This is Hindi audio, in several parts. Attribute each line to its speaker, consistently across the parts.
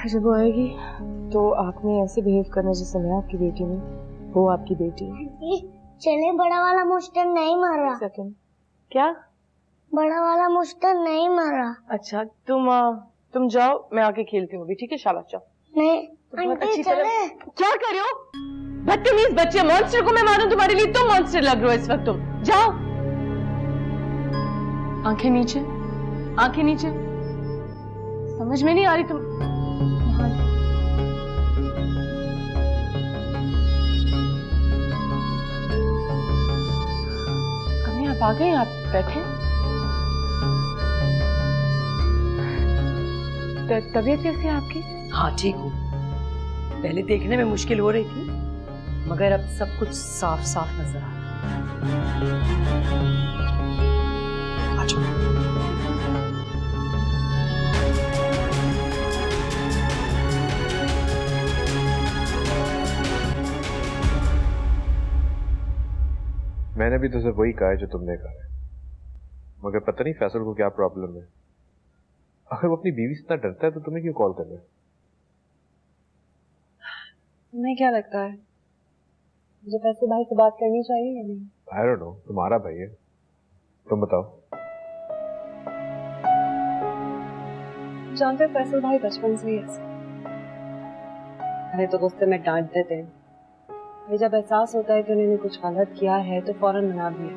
Speaker 1: जब वो आएगी तो आँख में ऐसे बिहेव करना जैसे मैं आपकी बेटी हूँ, वो आपकी बेटी है।
Speaker 2: चले, बड़ा वाला मुस्टर नहीं मर रहा।
Speaker 1: सेकंड क्या?
Speaker 2: बड़ा वाला मुस्टर नहीं मर रहा।
Speaker 1: अच्छा तुम जाओ, मैं आके खेलती हूँ अभी, ठीक है? शाबाश जाओ।
Speaker 2: नहीं
Speaker 1: बहुत अच्छी तरह। क्या कर रहे हो? बदतमीज बच्चे, मॉन्स्टर को मैं मारूं तुम्हारे लिए? तुम मॉन्स्टर लग रहे हो इस वक्त। तुम जाओ। आंखें नीचे, आंखें नीचे। समझ में नहीं आ रही तुम। अम्मी आप आ गए, आप बैठे। तबीयत कैसी है आपकी?
Speaker 3: हाँ ठीक हूँ। पहले देखने में मुश्किल हो रही थी, मगर अब सब कुछ साफ साफ नजर आ रहा है।
Speaker 4: मैंने भी तो सिर्फ वही कहा है जो तुमने कहा है, मगर पता नहीं फैसल को क्या प्रॉब्लम है। अगर वो अपनी बीवी से इतना डरता है तो तुम्हें क्यों कॉल कर रहा है?
Speaker 1: तुम्हें क्या लगता है मुझे फैसल भाई से बात करनी चाहिए या नहीं?
Speaker 4: आई डोंट नो, तुम्हारा भाई है, तुम बताओ।
Speaker 1: जानते हो फैसल भाई बचपन से ही ऐसे, अरे तो गुस्से में डांट देते हैं, जब एहसास होता है कि उन्होंने कुछ गलत किया है तो फौरन मना दिया।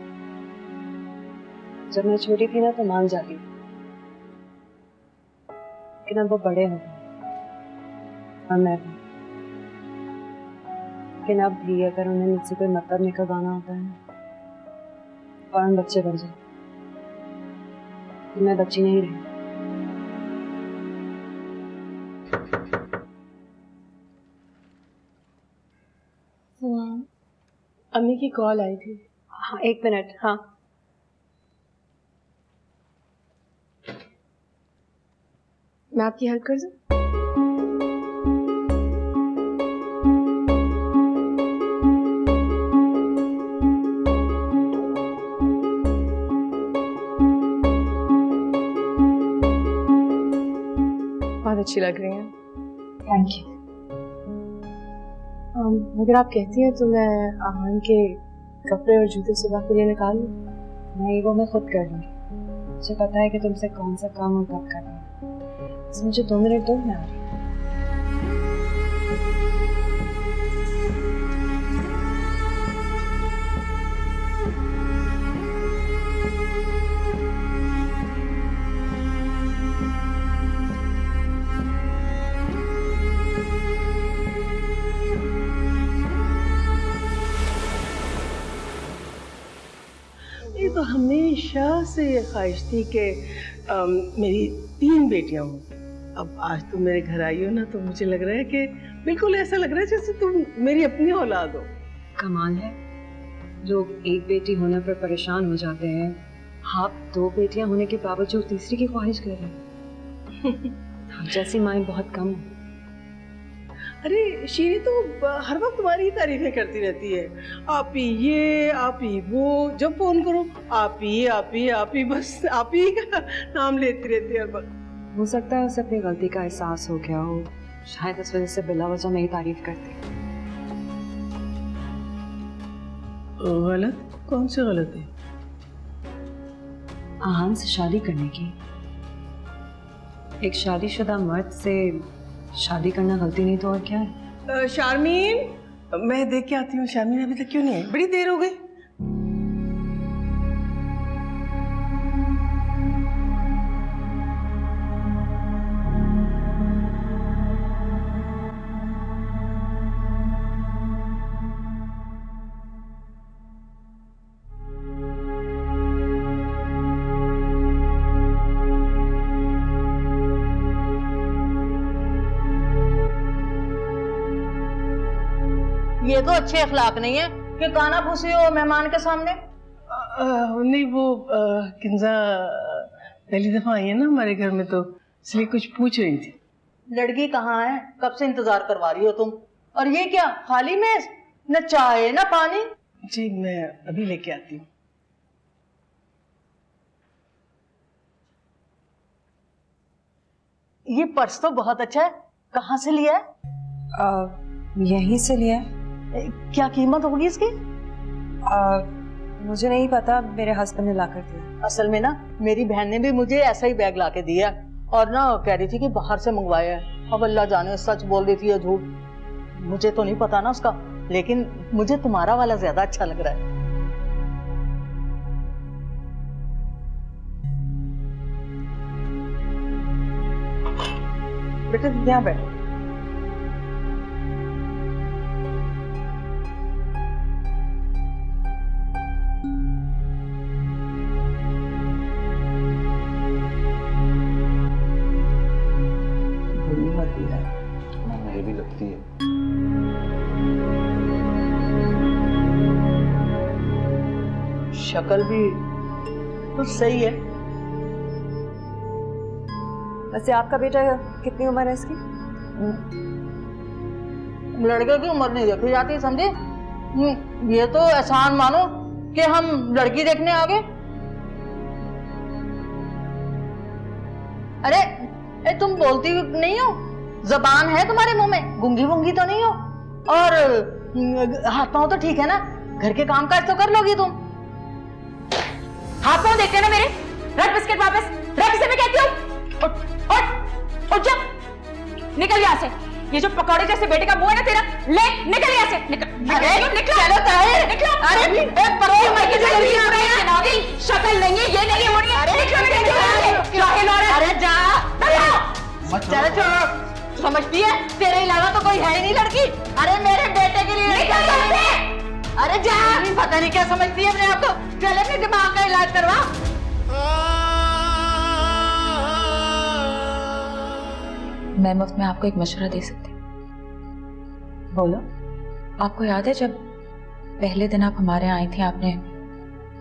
Speaker 1: जब मैं छोटी थी ना तो मान जाती, लेकिन अब वो बड़े हो गए और मैं भी। लेकिन अब भी अगर उन्हें मुझसे कोई मतलब निकलवाना होता है फौरन बच्चे बन जाए। मैं बच्ची नहीं रही। अम्मी की कॉल आई थी। हाँ 1 मिनट। हाँ मैं आपकी हेल्प कर दूं? बहुत अच्छी लग रही हैं। Thank you. अगर आप कहती हैं तो मैं आहान के कपड़े और जूते सुबह के लिए निकाल लूं? नहीं, वो मैं खुद कर लूंगी। मुझे पता है कि तुमसे कौन सा काम और कब करना है। मुझे 2 मिनट दो, मैं आ रही हूँ।
Speaker 5: तो हमेशा से ये ख्वाहिश थी कि मेरी 3 बेटियां हों। अब आज तुम मेरे घर आई हो ना तो मुझे लग रहा है कि बिल्कुल ऐसा लग रहा है जैसे तुम मेरी अपनी औलाद हो।
Speaker 1: कमाल है, लोग एक बेटी होने पर परेशान हो जाते हैं, आप 2 बेटियां होने के बावजूद तीसरी की ख्वाहिश कर रहे हैं। आप जैसी माएं बहुत कम हैं।
Speaker 5: अरे शीरी तो हर वक्त तुम्हारी ही तारीफें करती रहती है। आप ही ये, आप ही वो, जब फोन करो आप ही, बस आप ही का नाम लेती रहती है हर वक्त।
Speaker 1: हो सकता है उसे अपनी गलती का एहसास हो गया हो, शायद इस वजह से बिला वजह मेरी तारीफ करती।
Speaker 5: गलत? कौन से गलत है?
Speaker 1: आहान से शादी करने की। एक शादीशुदा मर्द से शादी करना गलती नहीं तो और क्या है?
Speaker 5: शारमीन, मैं देख के आती हूँ। शारमीन अभी तक क्यों नहीं आई? बड़ी देर हो गई।
Speaker 3: ये तो अच्छे अखलाक नहीं है कि काना फूसी हो मेहमान के सामने।
Speaker 5: नहीं वो किंजा पहली दफा आई है ना हमारे घर में, तो इसलिए कुछ पूछ रही थी।
Speaker 3: लड़की कहाँ है? कब से इंतजार करवा रही हो तुम? और ये क्या खाली मेज, न चाय न पानी?
Speaker 5: जी मैं अभी लेके आती हूँ।
Speaker 3: ये पर्स तो बहुत अच्छा है, कहाँ से लिया है?
Speaker 1: यहीं से लिया है।
Speaker 3: क्या कीमत होगी इसकी?
Speaker 1: मुझे नहीं पता, मेरे हस्बैंड ने ला कर दिया।
Speaker 3: असल में ना मेरी बहन ने भी मुझे ऐसा ही बैग ला के दिया और ना कह रही थी कि बाहर से मंगवाया है। अब अल्लाह जाने सच बोल रही थी या झूठ, मुझे तो नहीं पता ना उसका, लेकिन मुझे तुम्हारा वाला ज्यादा अच्छा लग रहा है। बेटे यहाँ बैठो।
Speaker 4: मुझे भी लगती है।
Speaker 3: शक्ल भी कुछ सही है।
Speaker 1: वैसे आपका बेटा कितनी उम्र है इसकी?
Speaker 3: लड़के की उम्र नहीं देखी जाती, समझे? ये तो एहसान मानो कि हम लड़की देखने आ गए। अरे तुम बोलती नहीं हो? जबान है तुम्हारे मुंह में? गूंगी वूंगी तो नहीं हो? और हाथ पांव तो ठीक है ना? घर के काम काज तो कर लोगी तुम?
Speaker 6: हाथ पांव देखते ना मेरे। रख बिस्किट वापस, रख इसे मैं कहती हूँ। उठ जा, निकल यहाँ से। ये जो पकौड़े जैसे बेटे का मुंह है ना तेरा, ले निकल यहाँ से। निकल चलो ताहिर, निकलो। अरे शक्ल नहीं है, ये नहीं होनी है। अरे जा, चलो छोड़ो। समझती है तेरे अलावा तो कोई है ही नहीं लड़की। अरे मेरे बेटे के लिए अरे जा, पता नहीं क्या समझती है अपने आप को। चल अपने दिमाग का इलाज करवा। मैं मुफ्त में आपको एक मशवरा दे सकती हूँ।
Speaker 1: बोलो।
Speaker 6: आपको याद है जब पहले दिन आप हमारे यहाँ आई थी, आपने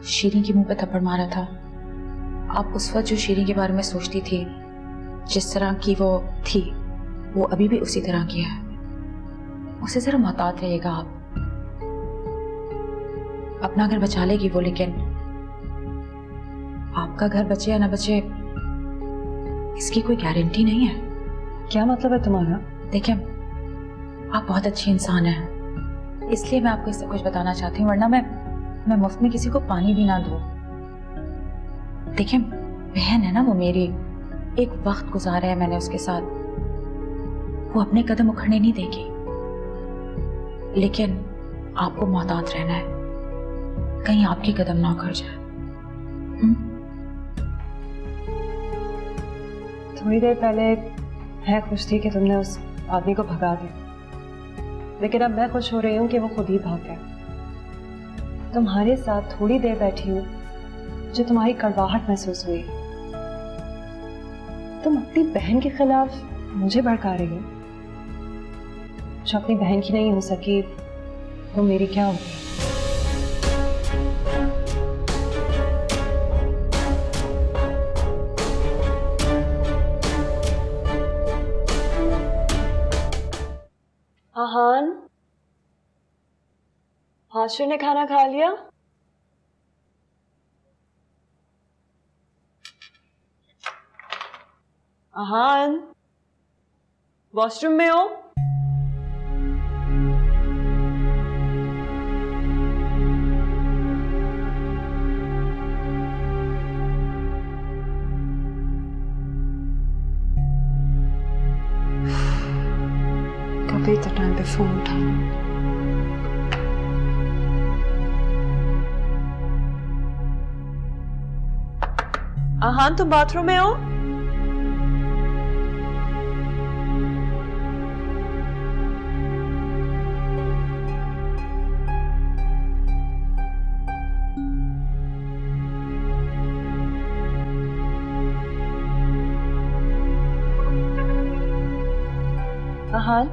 Speaker 6: शीरी के मुंह पे थप्पड़ मारा था? आप उस वक्त जो शीरी के बारे में सोचती थी, जिस तरह की वो थी, वो अभी भी उसी तरह की है। उससे जरा मोहतात रहिएगा आप। अपना घर बचा लेगी वो, लेकिन आपका घर बचे या ना बचे इसकी कोई गारंटी नहीं है।
Speaker 1: क्या मतलब है तुम्हारा?
Speaker 6: देखिए, आप बहुत अच्छी इंसान हैं, इसलिए मैं आपको इससे कुछ बताना चाहती हूँ, वरना मैं मुफ्त में किसी को पानी भी ना दूँ। देखिए, बहन है ना वो मेरी, एक वक्त गुजारा है मैंने उसके साथ, वो अपने कदम उखड़ने नहीं देगी, लेकिन आपको मोहतात रहना है, कहीं आपके कदम ना उखड़ जाए।
Speaker 1: थोड़ी देर पहले मैं खुश थी कि तुमने उस आदमी को भगा दिया, लेकिन अब मैं खुश हो रही हूँ कि वो खुद ही भाग गया। तुम्हारे साथ थोड़ी देर बैठी हूँ, जो तुम्हारी कड़वाहट महसूस हुई। तुम अपनी बहन के खिलाफ मुझे भड़का रही हो। जो अपनी बहन की नहीं हो सकी, वो मेरी क्या होगी? आहान, हाशु ने खाना खा लिया? आहान, वॉशरूम में हो? कभी तो टाइम पे फोन उठाना। आहान, तुम बाथरूम में हो? आहान,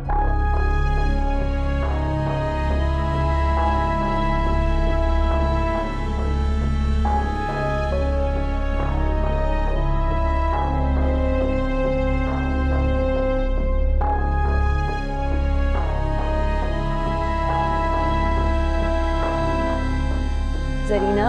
Speaker 1: जरीना,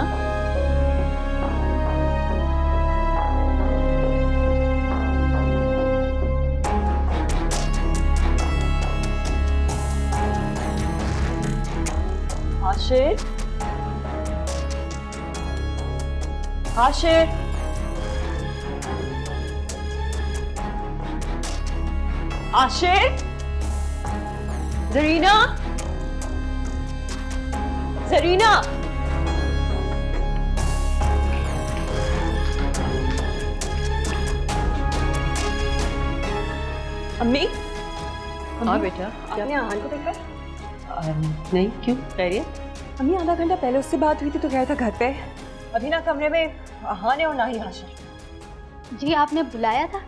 Speaker 1: आशिर, आशिर, जरीना, जरीना। अम्मी,
Speaker 5: हाँ बेटा,
Speaker 1: आपने आहान को देखा?
Speaker 5: नहीं, क्यों? खैरियत?
Speaker 1: अम्मी, आधा घंटा पहले उससे बात हुई थी तो गया था घर पे। अभी ना कमरे में आहान है और ना ही आशिर।
Speaker 7: जी आपने बुलाया था?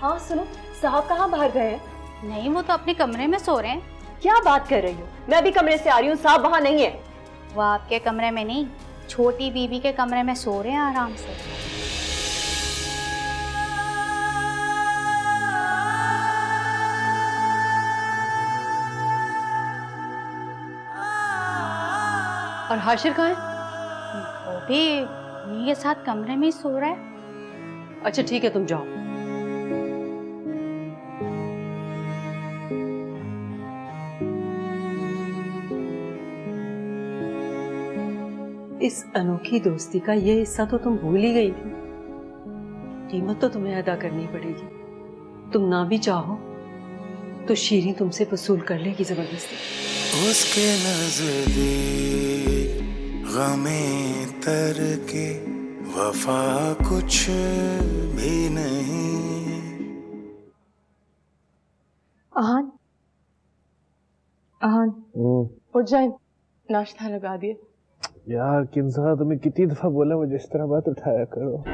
Speaker 1: हाँ सुनो, साहब कहाँ बाहर गए हैं?
Speaker 7: नहीं, वो तो अपने कमरे में सो रहे हैं।
Speaker 1: क्या बात कर रही हो? मैं अभी कमरे से आ रही हूँ, साहब वहाँ नहीं है।
Speaker 7: वो आपके कमरे में नहीं, छोटी बीबी के कमरे में सो रहे हैं आराम से।
Speaker 5: और हाशिर कहाँ है?
Speaker 7: वो भी उन्हीं के साथ कमरे में ही सो रहा है।
Speaker 5: अच्छा ठीक है, तुम जाओ। इस अनोखी दोस्ती का ये हिस्सा तो तुम भूल ही गई थी। कीमत तो तुम्हें अदा करनी पड़ेगी। तुम ना भी चाहो तो शीरी तुमसे वसूल कर लेगी जबरदस्ती।
Speaker 8: उसके नजदीक गमे तर के वफा कुछ भी नहीं।
Speaker 1: आहान, आहान, उठ जाए, नाश्ता लगा दिए।
Speaker 4: यार किंजा, तुम्हें कितनी दफा बोला मुझे इस तरह बात उठाया करो।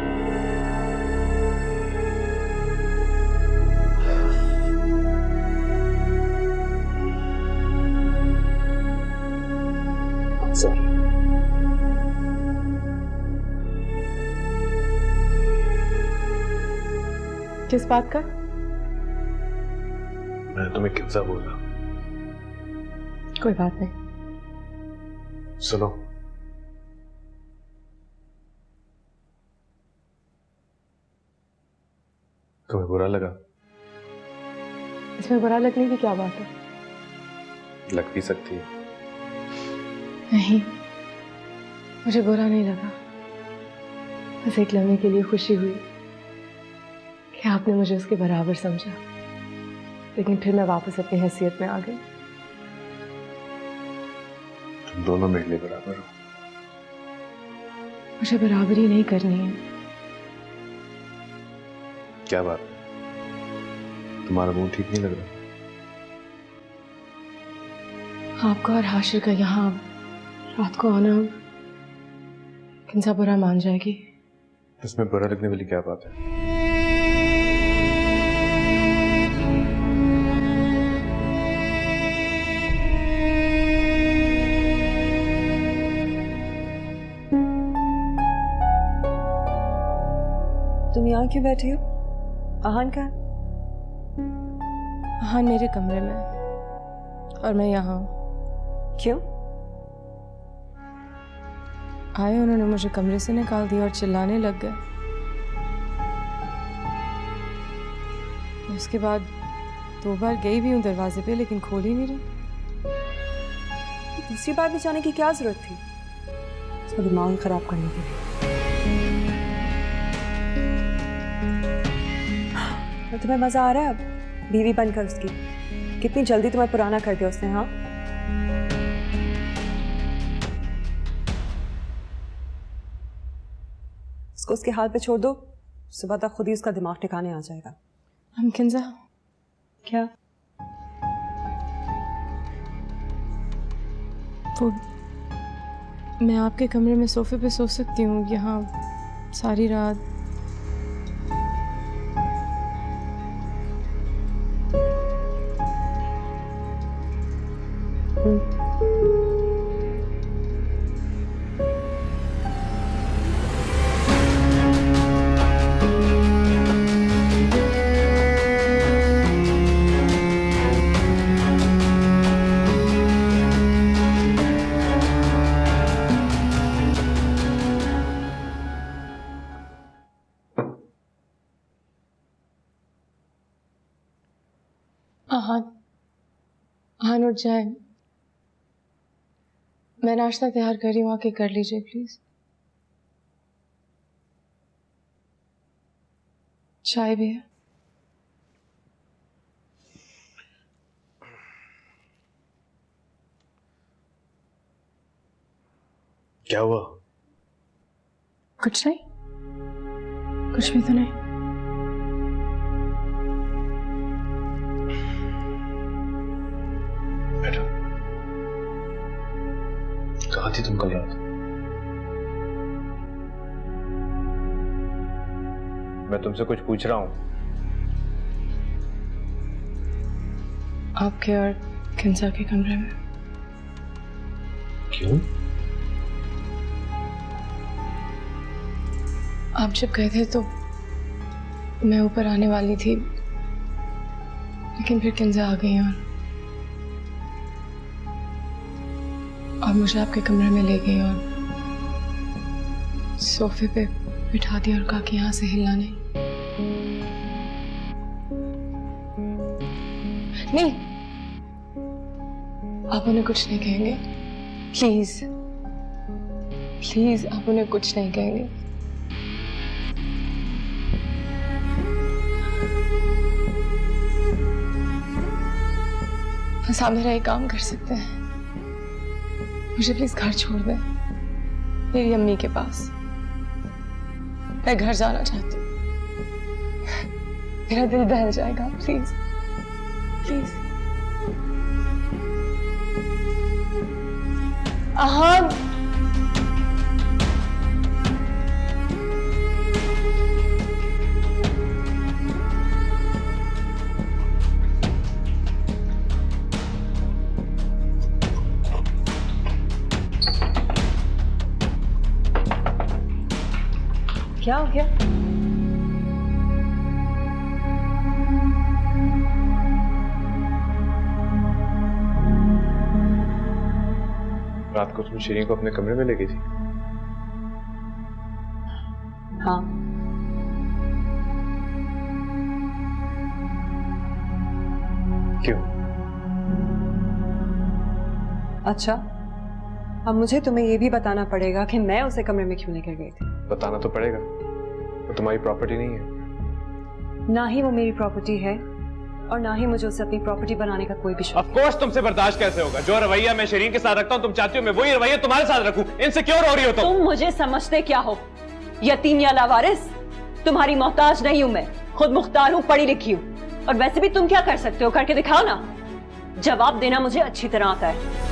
Speaker 1: किस बात का?
Speaker 4: मैं तुम्हें किंजा बोला।
Speaker 1: कोई बात नहीं।
Speaker 4: सुनो, तुम्हें बुरा लगा?
Speaker 1: इसमें बुरा लगने की क्या बात है?
Speaker 4: लग भी सकती है।
Speaker 1: नहीं, मुझे बुरा नहीं लगा। बस एक लम्हे के लिए खुशी हुई कि आपने मुझे उसके बराबर समझा, लेकिन फिर मैं वापस अपनी हैसियत में आ गई।
Speaker 4: तुम दोनों मेरे लिए बराबर हो।
Speaker 1: मुझे बराबरी नहीं करनी है।
Speaker 4: क्या बात है, तुम्हारा मुंह ठीक नहीं लग रहा?
Speaker 1: आपका और हाशिर का यहाँ रात को आना किंजा बुरा मान जाएगी।
Speaker 4: इसमें बुरा लगने वाली क्या बात है?
Speaker 1: तुम यहाँ क्यों बैठी हो? आहान का? आहान मेरे कमरे में और मैं यहाँ। क्यों? आए, उन्होंने मुझे कमरे से निकाल दिया और चिल्लाने लग गए। उसके बाद 2 बार गई भी हूँ दरवाजे पे, लेकिन खोल ही नहीं रही। दूसरी बार भी जाने की क्या जरूरत थी? उसका दिमाग ही खराब करने के लिए। और तुम्हें मजा आ रहा है अब बीवी बनकर उसकी? कितनी जल्दी तुम्हें पुराना कर दिया उसने। हाँ, उसको उसके हाल पे छोड़ दो, सुबह तक खुद ही उसका दिमाग ठिकाने आ जाएगा। हम किंजा, क्या वो मैं आपके कमरे में सोफे पे सो सकती हूँ यहाँ सारी रात? आहान, आहान उठ जाए, मैं नाश्ता तैयार कर रही हूँ, आके कर लीजिए प्लीज। चाय भी है।
Speaker 4: क्या हुआ?
Speaker 1: कुछ नहीं, कुछ भी तो नहीं।
Speaker 4: मैडम, कहाँ थी तुम कल रात? मैं तुमसे कुछ पूछ रहा हूँ।
Speaker 1: आपके और किंजा के कमरे में।
Speaker 4: क्यों?
Speaker 1: आप जब गए थे तो मैं ऊपर आने वाली थी, लेकिन फिर किंजा आ गई और मुझे आपके कमरे में ले गई और सोफे पे बिठा दिया और कहा कि यहाँ से हिलना नहीं। नहीं, आप उन्हें कुछ नहीं कहेंगे, प्लीज प्लीज, आप उन्हें कुछ नहीं कहेंगे। बस आप मेरा एक काम कर सकते हैं, मुझे प्लीज घर छोड़ दें मेरी अम्मी के पास। मैं घर जाना चाहती हूँ, मेरा दिल दहल जाएगा। Please please. हाँ, क्या हो गया?
Speaker 4: रात को तुम शीरीन को अपने कमरे में ले गई थी?
Speaker 1: हाँ।
Speaker 4: क्यों?
Speaker 1: अच्छा, अब मुझे तुम्हें ये भी बताना पड़ेगा कि मैं उसे कमरे में क्यों लेकर गई थी।
Speaker 4: बताना तो पड़ेगा, वो तुम्हारी प्रॉपर्टी नहीं है।
Speaker 1: ना ही वो मेरी प्रॉपर्टी है और ना ही मुझे उसे अपनी प्रॉपर्टी बनाने का कोई भी शौक।
Speaker 9: ऑफ कोर्स तुमसे बर्दाश्त कैसे होगा? जो रवैया मैं शीरीन के साथ रखता हूँ तुम चाहती हो मैं वही रवैया तुम्हारे साथ रखूं। इनसिक्योर हो रही हो तुम
Speaker 10: मुझे समझते क्या हो? यतीम या लावारिस? तुम्हारी मोहताज नहीं हूं मैं, खुद मुख्तार हूं, पढ़ी लिखी हूं। और वैसे भी तुम क्या कर सकते हो, करके दिखाओ ना। जवाब देना मुझे अच्छी तरह आता है।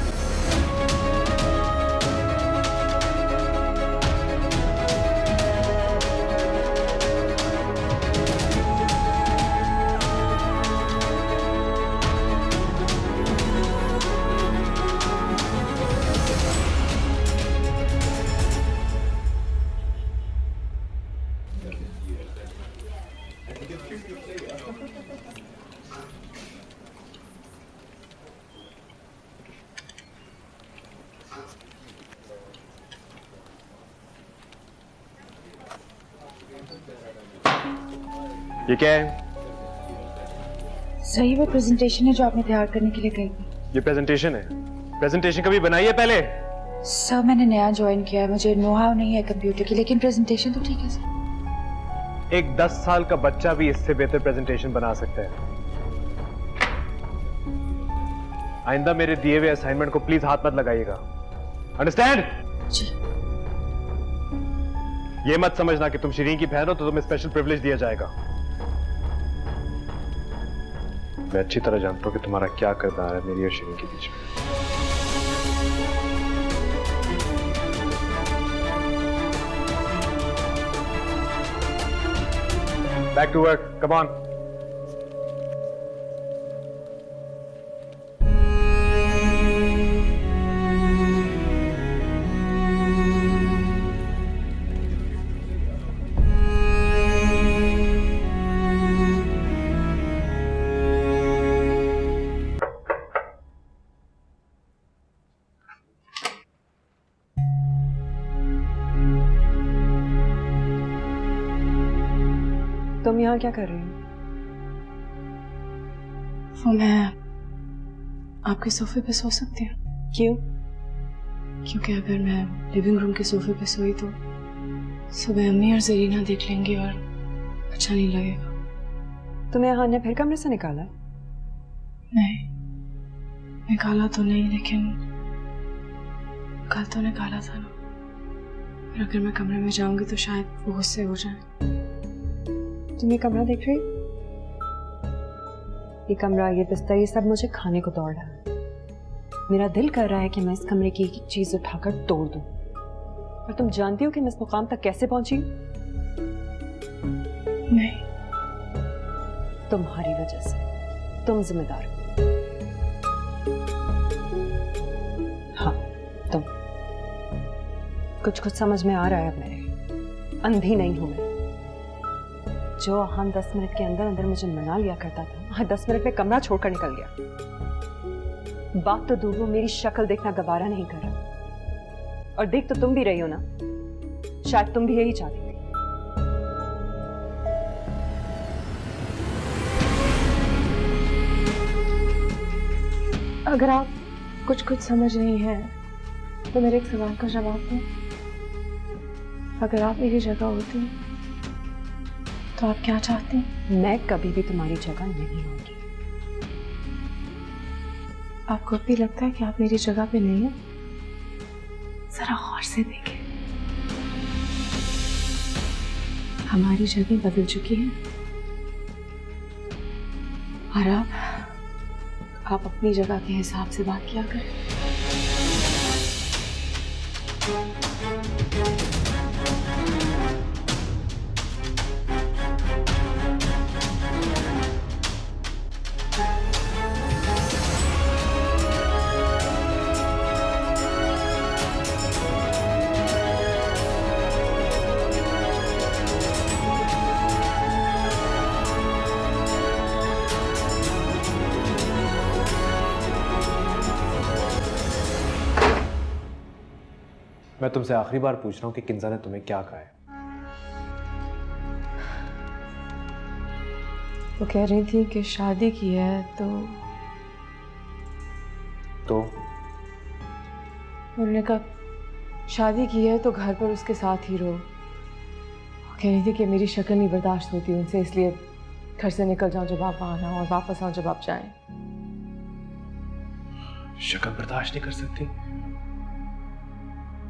Speaker 9: ये क्या है?
Speaker 6: सही वो प्रेजेंटेशन है जो आपने तैयार करने के लिए कही थी।
Speaker 9: ये प्रेजेंटेशन है? प्रेजेंटेशन कभी बनाई है पहले?
Speaker 6: सर मैंने नया ज्वाइन किया है, मुझे नो हाउ नहीं है कंप्यूटर की, लेकिन प्रेजेंटेशन तो ठीक है सर।
Speaker 9: एक 10 साल का बच्चा भी इससे बेहतर प्रेजेंटेशन बना सकता है। आइंदा मेरे दिए हुए असाइनमेंट को प्लीज हाथ मत लगाइएगा, अंडरस्टैंड?
Speaker 6: जी।
Speaker 9: ये मत समझना कि तुम शीरीन की बहन हो तो तुम्हें स्पेशल प्रिविलेज दिया जाएगा।
Speaker 4: मैं अच्छी तरह जानता हूं कि तुम्हारा क्या किरदार है मेरी और शीरीन के बीच में।
Speaker 9: Back to work, come on.
Speaker 1: तुम यहाँ क्या कर रही हो?
Speaker 11: वो मैं आपके सोफे पे सो सकती हूँ?
Speaker 1: क्यों?
Speaker 11: क्योंकि अगर मैं लिविंग रूम के सोफे पे सोई तो सुबह अम्मी और जरीना देख लेंगी और
Speaker 1: अच्छा नहीं लगेगा।
Speaker 11: तुम्हें यहाँ ने फिर कमरे से निकाला?
Speaker 1: नहीं, निकाला तो नहीं, लेकिन कल तो निकाला था ना। और अगर मैं कमरे में जाऊंगी तो शायद वो गुस्से हो जाए।
Speaker 11: तुम ये कमरा देख रही? ये कमरा, ये बिस्तर, ये सब मुझे खाने को दौड़ रहा है। मेरा दिल कर रहा है कि मैं इस कमरे की एक चीज उठाकर तोड़ दूं। और तुम जानती हो कि मैं इस मुकाम तक कैसे पहुंची?
Speaker 1: नहीं,
Speaker 11: तुम्हारी वजह से। तुम जिम्मेदार हो। हाँ, तुम। कुछ कुछ समझ में आ रहा है अब मेरे। अंधी नहीं हूं मैं। जो हम 10 मिनट के अंदर अंदर मुझे मना लिया करता था, आज 10 मिनट में कमरा छोड़कर निकल गया। बात तो दूर, वो मेरी शक्ल देखना गवारा नहीं कर रहा। और देख तो तुम भी रही हो ना, शायद तुम भी यही चाहती थी।
Speaker 1: अगर आप कुछ समझ नहीं है तो मेरे एक सवाल का जवाब दो। अगर आप मेरी जगह होती तो आप क्या चाहती?
Speaker 11: मैं कभी भी तुम्हारी जगह नहीं होंगी।
Speaker 1: आपको भी लगता है कि आप मेरी जगह पे नहीं हैं? जरा गौर से देखें, हमारी जगह बदल चुकी है। और आप अपनी जगह के हिसाब से बात किया करें।
Speaker 4: मैं तुमसे आखिरी बार पूछ रहा हूँ कि किंजा ने तुम्हें क्या कहा है?
Speaker 1: वो कह रही थी कि शादी की है तो उन्होंने कहा शादी की है तो घर पर उसके साथ ही रहो। कह रही थी कि मेरी शक्ल नहीं बर्दाश्त होती उनसे, इसलिए घर से निकल जाऊं जब आप आना और वापस आऊं जब आप जाएं।
Speaker 4: शक्ल बर्दाश्त नहीं कर सकती?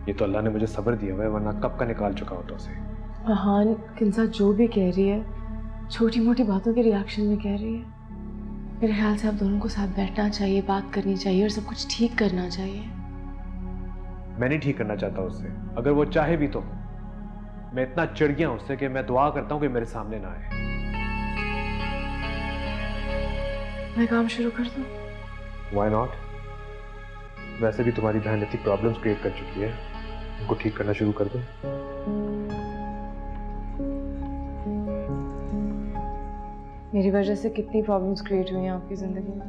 Speaker 4: ये तो अल्लाह ने मुझे सब्र दिया हुआ है, वरना कब का निकाल चुका होता उसे।
Speaker 1: हाँ, किंजा जो भी कह रही है, छोटी मोटी बातों के रिएक्शन में कह रही है। मेरे ख्याल से आप दोनों को साथ बैठना चाहिए, बात करनी चाहिए और सब कुछ ठीक करना चाहिए।
Speaker 4: मैं नहीं ठीक करना चाहता उससे, अगर वो चाहे भी तो। मैं इतना चिढ़ गया उससे कि मैं दुआ करता हूँ कि मेरे सामने ना आए।
Speaker 1: मैं काम शुरू कर दूं?
Speaker 4: Why not? वैसे भी तुम्हारी बहन इतनी प्रॉब्लम्स क्रिएट कर चुकी है, उनको ठीक करना शुरू कर दो।
Speaker 1: मेरी वजह से कितनी प्रॉब्लम्स क्रिएट हुई हैं आपकी जिंदगी में?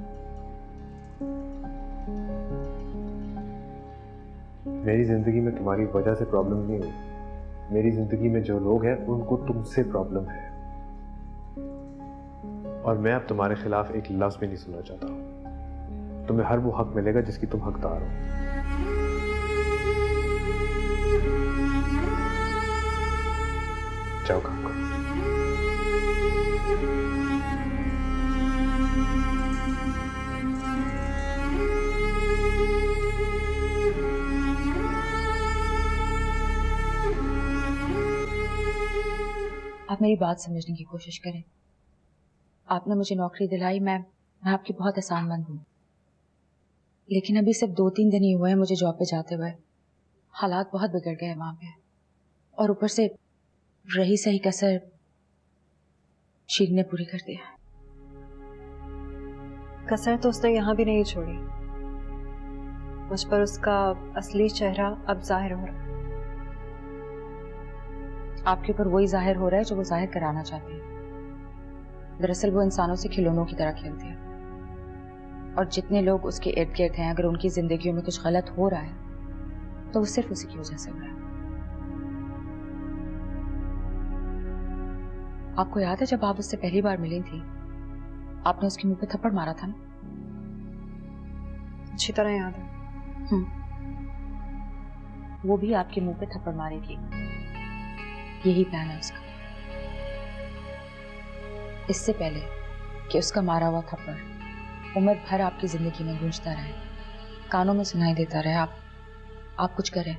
Speaker 4: मेरी जिंदगी में तुम्हारी वजह से प्रॉब्लम नहीं हुई। मेरी जिंदगी में जो लोग हैं उनको तुमसे प्रॉब्लम है, और मैं अब तुम्हारे खिलाफ एक लफ्ज भी नहीं सुनना चाहता। तुम्हें हर वो हक मिलेगा जिसकी तुम हकदार हो। जाओ काम करो।
Speaker 6: आप मेरी बात समझने की कोशिश करें। आपने मुझे नौकरी दिलाई, मैं आपकी बहुत एहसानमंद हूँ, लेकिन अभी सिर्फ 2-3 दिन ही हुए हैं मुझे जॉब पे जाते हुए। हालात बहुत बिगड़ गए हैं वहाँ पे, और ऊपर से रही सही कसर शीर ने पूरी कर दिया।
Speaker 11: कसर तो उसने यहाँ भी नहीं छोड़ी। मुझ पर उसका असली चेहरा अब जाहिर हो रहा है।
Speaker 6: आपके ऊपर वही जाहिर हो रहा है जो वो जाहिर कराना चाहती है। दरअसल वो इंसानों से खिलौनों की तरह खेलती है, और जितने लोग उसके इर्द गिर्द हैं, अगर उनकी जिंदगियों में कुछ गलत हो रहा है तो वो सिर्फ उसी की वजह से हो रहा है। आपको याद है जब आप उससे पहली बार मिली थी, आपने उसके मुंह पे थप्पड़ मारा था ना?
Speaker 11: अच्छी तरह याद है।
Speaker 6: वो भी आपके मुंह पे थप्पड़ मारेगी, यही प्लान है उसका। इससे पहले कि उसका मारा हुआ थप्पड़ उम्र भर आपकी जिंदगी में गूंजता रहे, कानों में सुनाई देता रहे, आप कुछ करें।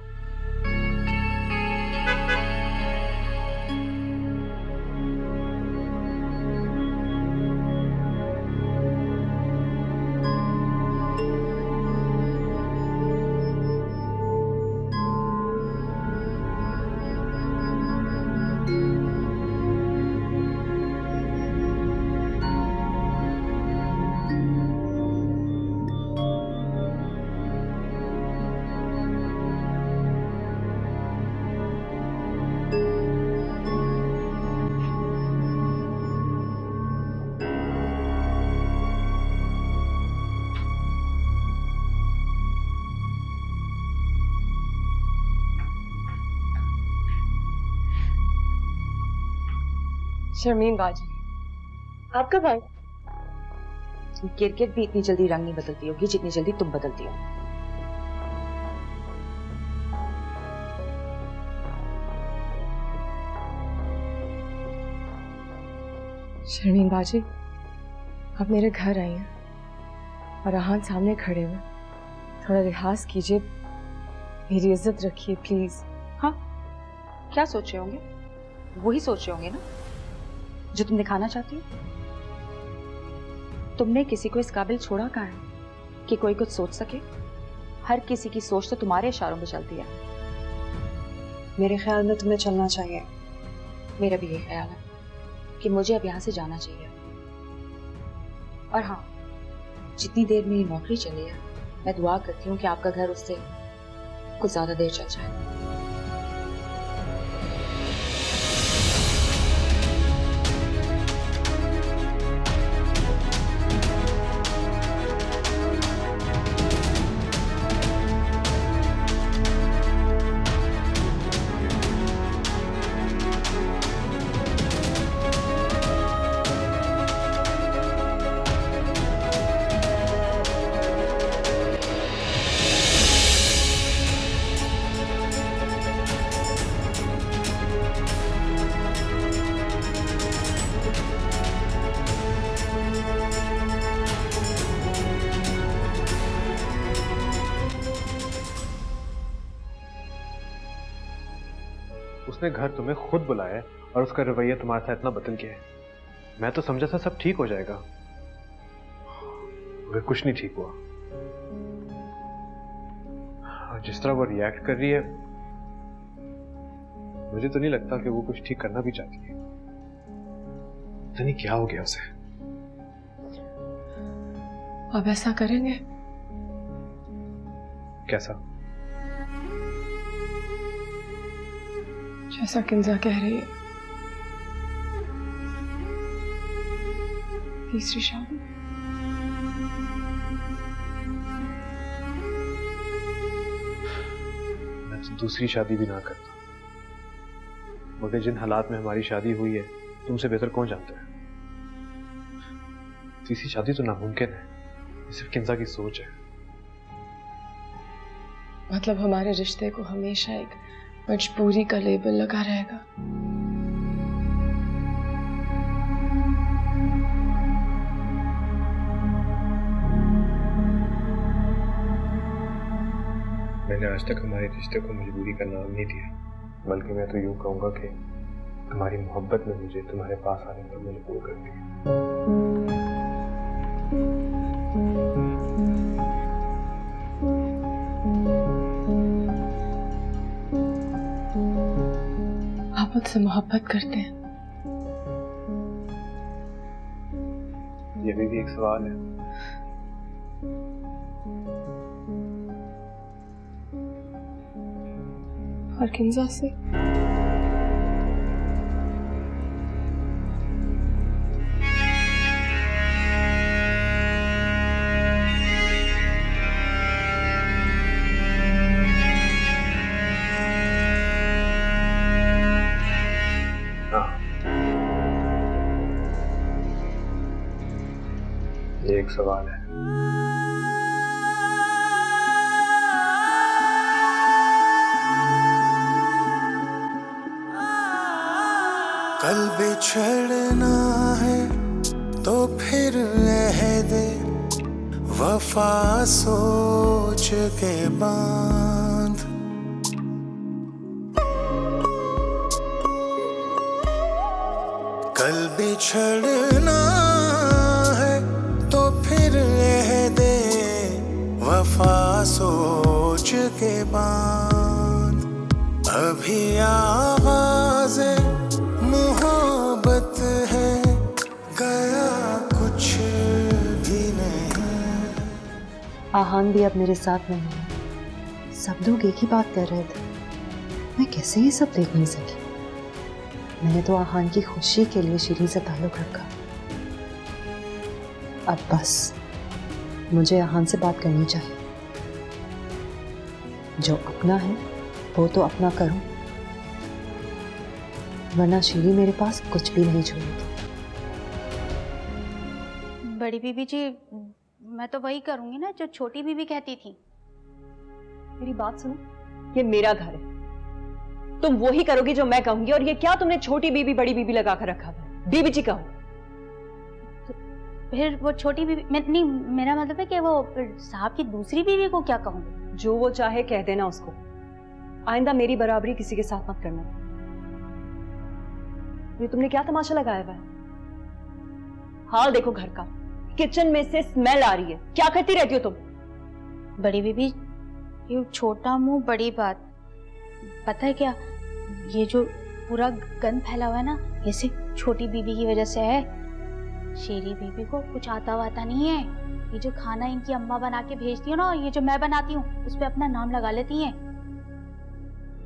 Speaker 1: शर्मीन बाजी, आप कब आए?
Speaker 6: क्रिकेट भी इतनी जल्दी रंग नहीं बदलती होगी जितनी जल्दी तुम बदलती हो।
Speaker 1: शर्मीन बाजी, आप मेरे घर आई हैं और आहान सामने खड़े हुए, थोड़ा लिहाज कीजिए, मेरी इज्जत रखिए प्लीज।
Speaker 6: हाँ, क्या सोच रहे होंगे? वही सोच रहे होंगे ना जो तुम दिखाना चाहती हो। तुमने किसी को इस काबिल छोड़ा कहाँ है कि कोई कुछ सोच सके? हर किसी की सोच तो तुम्हारे इशारों पे चलती है।
Speaker 1: मेरे ख्याल में तुम्हें चलना चाहिए।
Speaker 6: मेरा भी यही ख्याल है कि मुझे अब यहाँ से जाना चाहिए। और हाँ, जितनी देर मेरी नौकरी चली है, मैं दुआ करती हूँ कि आपका घर उससे कुछ ज्यादा देर चल जाए।
Speaker 4: उसने घर तुम्हें खुद बुलाया है और उसका रवैया तुम्हारे साथ इतना बदल गया है। मैं तो समझा था सब ठीक हो जाएगा, मगर कुछ नहीं ठीक हुआ। जिस तरह वो रिएक्ट कर रही है, मुझे तो नहीं लगता कि वो कुछ ठीक करना भी चाहती है। पता नहीं क्या हो गया उसे।
Speaker 1: अब ऐसा करेंगे?
Speaker 4: कैसा?
Speaker 1: जैसा किंजा कह रही है, तीसरी शादी।
Speaker 4: मैं तो दूसरी शादी भी ना करता, मगर जिन हालात में हमारी शादी हुई है, तुमसे बेहतर कौन जानता है। तीसरी शादी तो नामुमकिन है, ये सिर्फ किंजा की सोच है।
Speaker 1: मतलब हमारे रिश्ते को हमेशा एक मजबूरी का लेबल लगा रहेगा।
Speaker 4: मैंने आज तक हमारे रिश्ते को मजबूरी का नाम नहीं दिया, बल्कि मैं तो यूं कहूंगा कि तुम्हारी मोहब्बत में मुझे तुम्हारे पास आने पर मजबूर कर दिया।
Speaker 1: आप मुझसे मोहब्बत करते हैं?
Speaker 4: ये भी एक सवाल है।
Speaker 1: और किंजा से?
Speaker 4: ये एक सवाल है।
Speaker 8: कल बिछड़ना है तो फिर अहदे वफा सोच के बांध। कल बिछड़ना है तो फिर अहदे वफा सोच के बांध। अभी आवाज़े मोहब्बत है, गया कुछ भी नहीं।
Speaker 11: आहान भी अब मेरे साथ नहीं है। सब लोग एक ही बात कर रहे थे, मैं कैसे ये सब देख नहीं सकी। मैंने तो आहान की खुशी के लिए शीरीन से ताल्लुक रखा। अब बस मुझे आहान से बात करनी चाहिए। जो अपना है वो तो अपना करूं, वरना शीरी मेरे पास कुछ भी नहीं छोड़ेगी।
Speaker 7: बड़ी बीबी जी, मैं तो वही करूंगी ना जो छोटी बीबी कहती थी।
Speaker 10: मेरी बात सुनो, ये मेरा घर है, तुम वही करोगी जो मैं कहूंगी। और ये क्या तुमने छोटी बीबी बड़ी बीबी लगा कर रखा है? बीबी जी कहो।
Speaker 7: तो फिर वो छोटी बीबी नहीं, मेरा मतलब है कि वो साहब की दूसरी बीबी को क्या कहूँ?
Speaker 10: जो वो चाहे कह देना उसको। आइंदा मेरी बराबरी किसी के साथ मत करना। ये तुमने क्या तमाशा लगाया हुआ है? हाल देखो घर का, किचन में से स्मेल आ रही है। क्या करती रहती हो तुम?
Speaker 7: बड़ी बीबी, ये छोटा मुंह बड़ी बात। पता है क्या, ये जो पूरा गंद फैला हुआ है ना, ये सिर्फ छोटी बीबी की वजह से है। शेरी बीबी को कुछ आता वाता नहीं है। ये जो खाना इनकी अम्मा बना के भेजती है ना, ये जो मैं बनाती हूँ, उस पे अपना नाम लगा लेती हैं।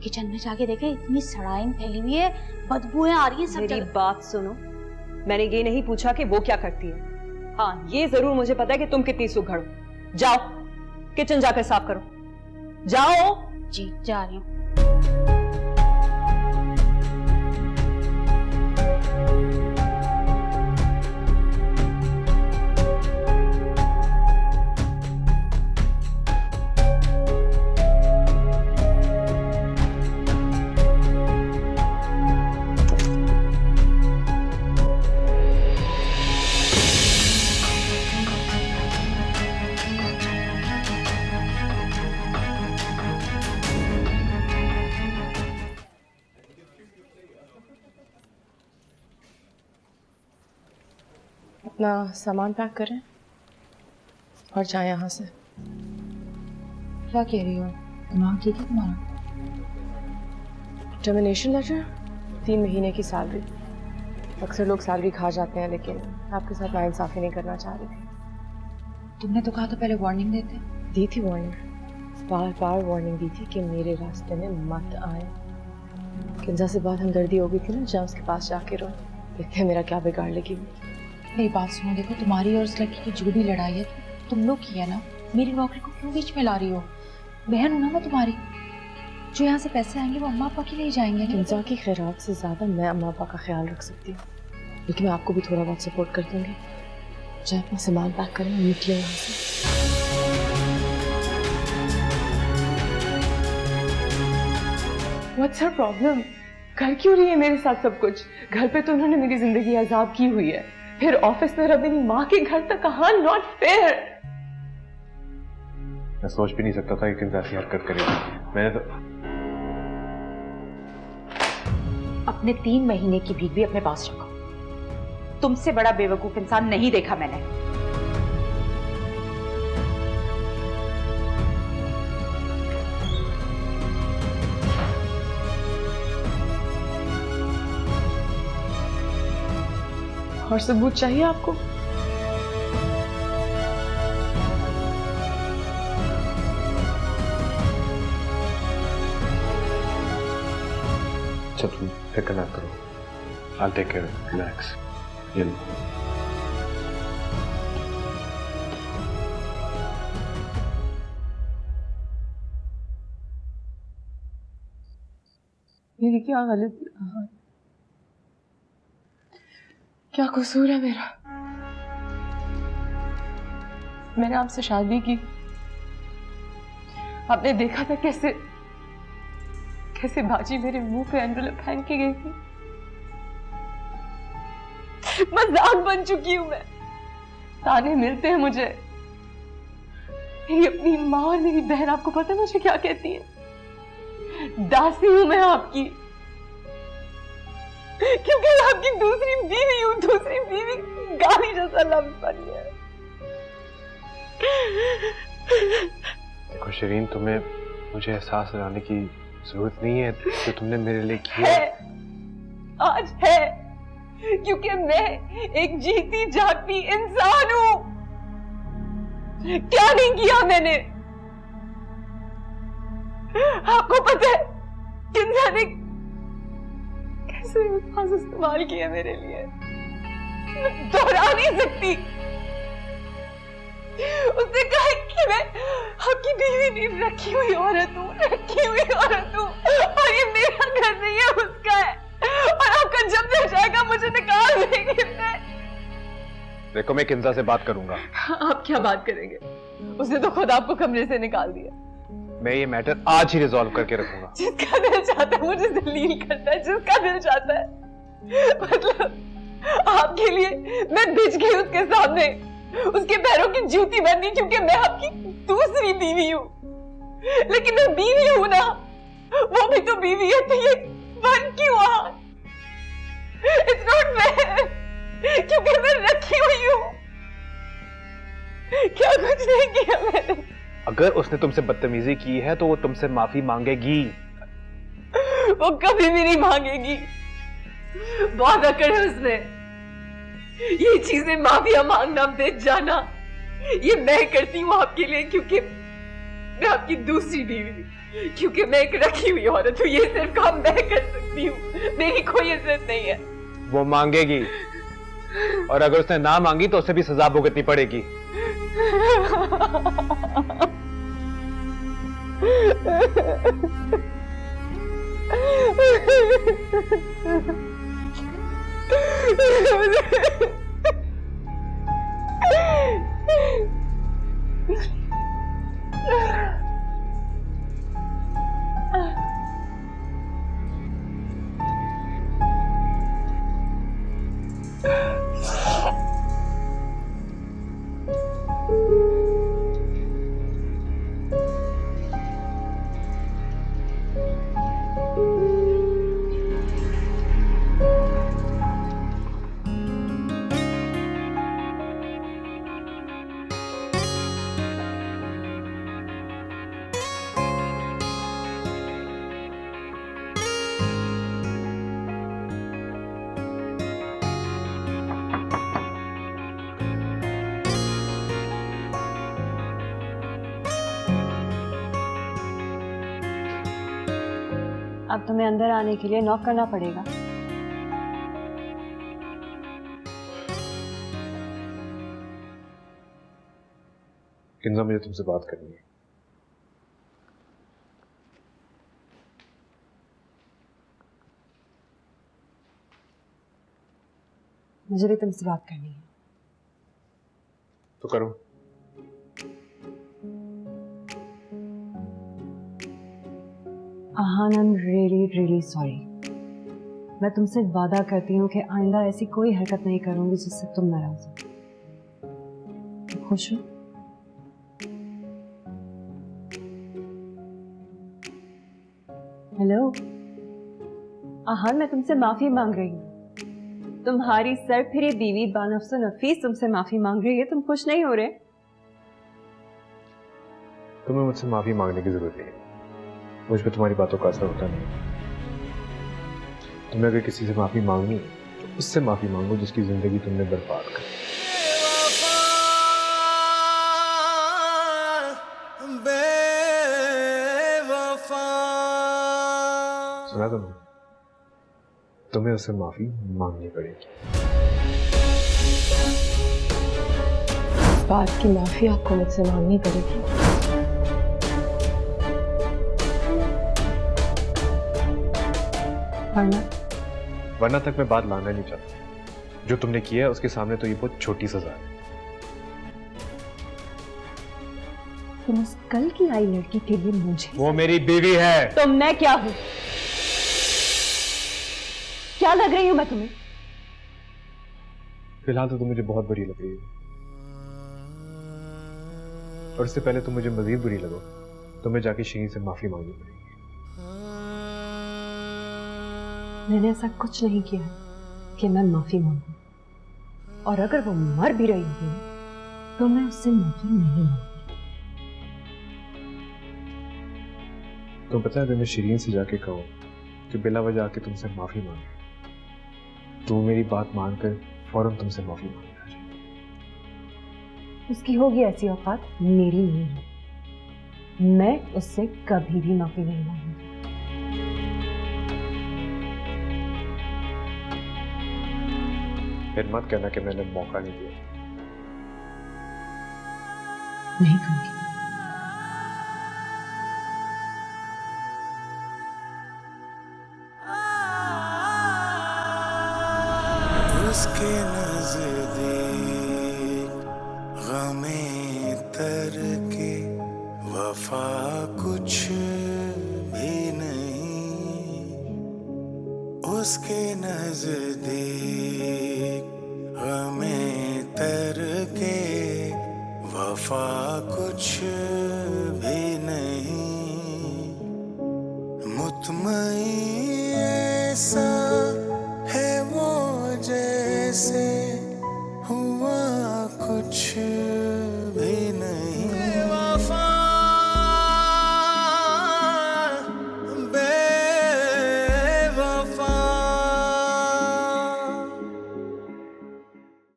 Speaker 7: किचन में जाके देखे, इतनी सड़ाइन फैली हुई है, बदबूएं आ रही है सब।
Speaker 10: मेरी बात सुनो, मैंने ये नहीं पूछा कि वो क्या करती है। हाँ, ये जरूर मुझे पता है कि तुम कितनी सुघड़ हो। जाओ किचन जाकर साफ करो, जाओ।
Speaker 7: जी जा रही हूँ।
Speaker 1: अपना सामान पैक करें और जाए यहाँ से।
Speaker 6: क्या कह रही हो? दिमाग ठीक है तुम्हारा?
Speaker 1: टर्मिनेशन लेटर, 3 महीने की सैलरी। अक्सर लोग सैलरी खा जाते हैं, लेकिन आपके साथ नाइंसाफी नहीं करना चाह रही थी।
Speaker 6: तुमने तो कहा था पहले वार्निंग देते।
Speaker 1: दी थी वार्निंग, बार बार वार्निंग दी थी कि मेरे रास्ते में मत आए। किंजा से बात हमदर्दी हो गई थी ना, जहाँ उसके पास जाके रो, देखते मेरा क्या बिगाड़ लेगी।
Speaker 6: मेरी बात सुनो, देखो तुम्हारी और उस लड़की की जो भी लड़ाई है तुम लोग की है ना, मेरी नौकरी को क्यों बीच में ला रही हो? बहन हो ना मैं तुम्हारी, जो यहाँ से पैसे आएंगे वो अम्मा पापा के लिए जाएंगे।
Speaker 1: किंजा की खैरात से ज्यादा मैं अम्मा पापा का ख्याल रख सकती हूँ, लेकिन मैं आपको भी थोड़ा बहुत सपोर्ट कर दूंगी। चाहे अपना सामान पैक करें, निकले यहाँ से। What's her problem? कर क्यों रही है मेरे साथ सब कुछ? घर पे तो उन्होंने मेरी जिंदगी आजाद की हुई है, फिर ऑफिस में रबिनी माँ के घर तक कहाँ? Not fair.
Speaker 4: मैं सोच भी नहीं सकता था कि किंजा ऐसी हरकत करेगी। मैंने तो
Speaker 6: अपने 3 महीने की भीख भी अपने पास रखो। तुमसे बड़ा बेवकूफ इंसान नहीं देखा मैंने।
Speaker 1: और सबूत चाहिए आपको?
Speaker 4: अच्छा तुम फिक्र ना करो, I'll take care of it. Relax. ये लो।
Speaker 1: मेरी क्या गलती? हाँ, क्या कसूर है मेरा? मैंने आपसे शादी की, आपने देखा था कैसे कैसे बाजी मेरे मुंह पे एनवेलप फेंक के गई थी।
Speaker 10: मजाक बन चुकी हूं मैं। ताने मिलते हैं मुझे। मेरी अपनी माँ और मेरी बहन, आपको पता है मुझे क्या कहती है? दासी हूं मैं आपकी, क्योंकि आपकी दूसरी बीवी हूं। दूसरी बीवी गाली जैसा लफ्ज बन गया।
Speaker 4: देखो शिरीन, तुम्हें मुझे एहसास दिलाने की जरूरत नहीं है जो तुमने मेरे लिए किया
Speaker 10: है। आज है, क्योंकि मैं एक जीती जागती इंसान हूं। क्या नहीं किया मैंने? आपको पता है किंजा ने कैसे अल्फाज इस्तेमाल किया मेरे लिए, मैं दोहरा नहीं सकती। उसने कहा कि मैं आपकी बीवी नहीं, रखी हुई औरत हूँ, रखी हुई औरत हूँ, और ये मेरा घर नहीं है, उसका है, और आपका जब दिल जाएगा मुझे निकाल देंगे।
Speaker 4: देखो, मैं किंजा से बात करूंगा।
Speaker 10: आप क्या बात करेंगे? उसने तो खुद आपको कमरे से निकाल दिया।
Speaker 4: मैं ये मैटर आज ही रिजॉल्व करके रखूंगा।
Speaker 10: जिसका दिल चाहता है मुझे जलील करता है, जिसका दिल चाहता है। मतलब आपके लिए मैं बिछ गई उसके सामने, उसके पैरों की जूती बन गई, क्योंकि मैं आपकी दूसरी बीवी हूँ। लेकिन मैं बीवी हूं ना, वो भी तो बीवी है, तो ये बन क्यों हुआ? It's not fair, क्योंकि मैं रखी हुई हूँ। क्या कुछ नहीं किया मैंने।
Speaker 4: अगर उसने तुमसे बदतमीजी की है तो वो तुमसे माफी मांगेगी।
Speaker 10: वो कभी भी नहीं मांगेगी। बहुत अकड़ है उसमें। ये चीजें माफिया मांगना, बेच जाना, ये मैं करती हूँ आपके लिए, क्योंकि मैं आपकी दूसरी बीवी हूँ, क्योंकि मैं एक रखी हुई औरत हूँ। ये सिर्फ काम मैं कर सकती हूँ, मेरी कोई इज्जत नहीं है।
Speaker 4: वो मांगेगी, और अगर उसने ना मांगी तो उसे भी सजा भुगतनी पड़ेगी।
Speaker 11: अब तुम्हें अंदर आने के लिए नॉक करना पड़ेगा।
Speaker 4: किंजा, मुझे तुमसे बात करनी है।
Speaker 11: मुझे भी तुमसे बात करनी है।
Speaker 4: तो करो।
Speaker 11: Aahan, I am really really sorry. मैं तुमसे वादा करती हूँ कि आइंदा ऐसी कोई हरकत नहीं करूंगी जिससे तुम नाराज हो। खुश हो? हेलो आहान, मैं तुमसे माफी मांग रही हूँ। तुम्हारी सरफिरी बीवी बानफ्स नफीस तुमसे माफी मांग रही है। तुम खुश नहीं हो रहे?
Speaker 4: तुम्हें मुझसे माफी मांगने की जरूरत नहीं है। मुझ पे तुम्हारी बातों का असर होता नहीं। तुम्हें अगर किसी से माफी मांगनी है तो उससे माफी मांगो जिसकी जिंदगी तुमने बर्बाद कर। सुना तुमने? तुम्हें उससे माफी मांगनी पड़ेगी।
Speaker 1: इस बात की माफी आपको मुझसे मांगनी पड़ेगी।
Speaker 4: वरना तक मैं बात लाना नहीं चाहता। जो तुमने किया है उसके सामने तो ये बहुत छोटी सजा है।
Speaker 11: तुम उस कल की आई लड़की के लिए मुझे,
Speaker 4: वो मेरी बीवी है।
Speaker 10: तो मैं क्या हूं? क्या लग रही हूं मैं तुम्हें?
Speaker 4: फिलहाल तो तुम मुझे बहुत बुरी लग रही है, और इससे पहले तुम मुझे मजीद बुरी लगो तो मैं जाके शीरीन से माफी मांगनी पड़ेगी।
Speaker 11: मैंने ऐसा कुछ नहीं किया कि मैं माफी मांगू, और अगर वो मर भी रही होगी तो मैं उससे माफी नहीं मांगूंगी।
Speaker 4: तुम पता है अगर मैं शीरीन से जाके कहूँ कि बिला वजह आके तुमसे माफी मांगे, तो वो मेरी बात मानकर फौरन तुमसे माफी मांगने आ जाए।
Speaker 11: उसकी होगी ऐसी औकात, मेरी नहीं है। मैं उससे कभी भी माफी नहीं मांगूंगी।
Speaker 4: फिर मत कहना कि मैंने मौका नहीं दिया।
Speaker 11: नहीं कहूंगी।
Speaker 8: उसके नजदीक गमे तर के वफा कुछ भी नहीं, उसके नजदीक गमे तर के वफा कुछ भी नहीं, मुतमईन ऐसा है वो जैसे हुआ कुछ